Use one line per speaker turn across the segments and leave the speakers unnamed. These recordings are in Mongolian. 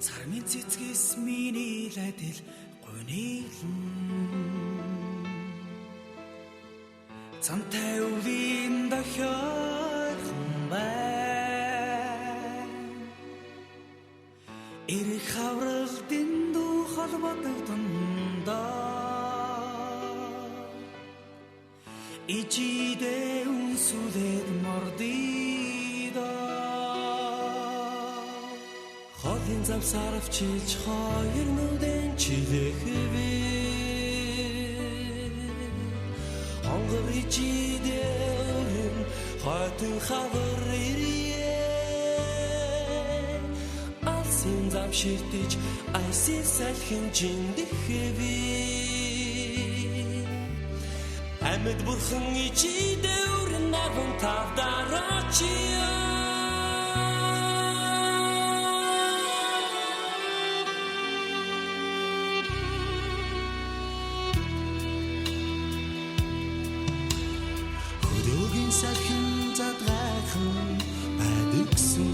Цармын цэцгээс миний лайдэл гуниглан Цантай өвлийн дохиохон бай Эрэх хаврал дэндүү холбогдондоо Ичидэ үнсүлэд мордидо Холын завсаравчилж хоёр нүдэн чилэхвэ Хонгор ичидэ өрн хатын хавар ирье Алсын зам ширтэж айсын салхин жиндэхвэ Амьд бурхан ичидэ өрн наван тавдарачия Салхин задгайхан байдагсан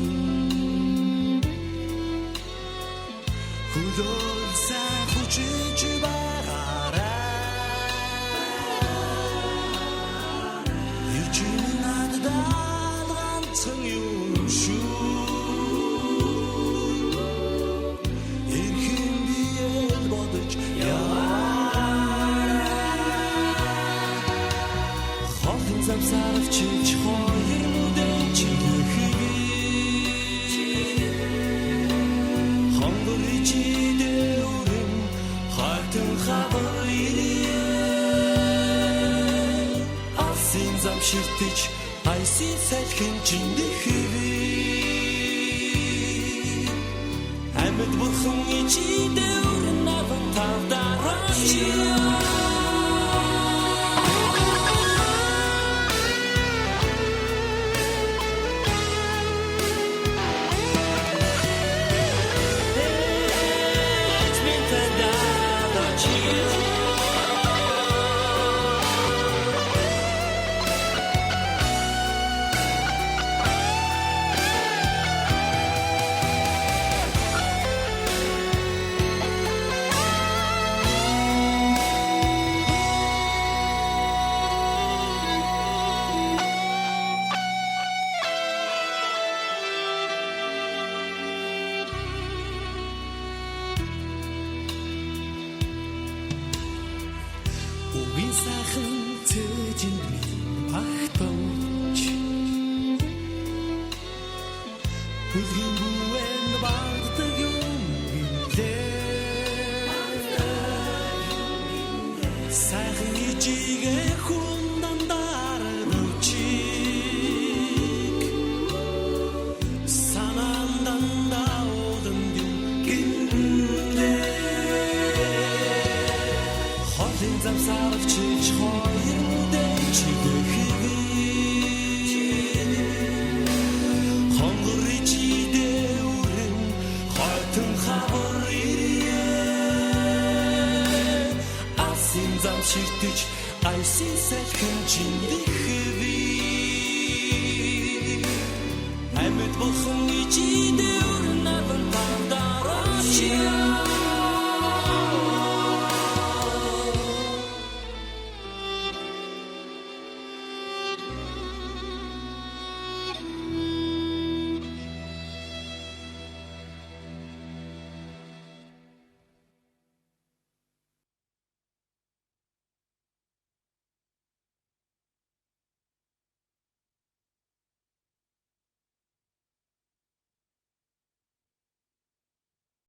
Хөлөөл сайн хүчиж байгаарай Ирчин надад ганцхан юм шүү Ирхэн биел бодож Завсаравчилж хоёр нүдэн чилэхвэ Хонгор ичидэ өрн хатан хавар ирье Алсын зам ширтэж айсын салхин жиндэхвэ Амьд бурхан ичидэ өрн наван тавдарачия Үгийн сайхан цэжинд минь багтооч Хүлгийн бүвэнд багтаг юм гинлээ Сайхан ичигэ хүндан дарагчик Санандан даудын юм гинлээ Холын завсаравчилж хоёр нүдэн чилэхвэ Хонгор ичидэ өрн хатан хавар ирье Алсын зам ширтэж айсын салхин жиндэхвэ Амьд бурхан ичидэ өрн наван тавдарачия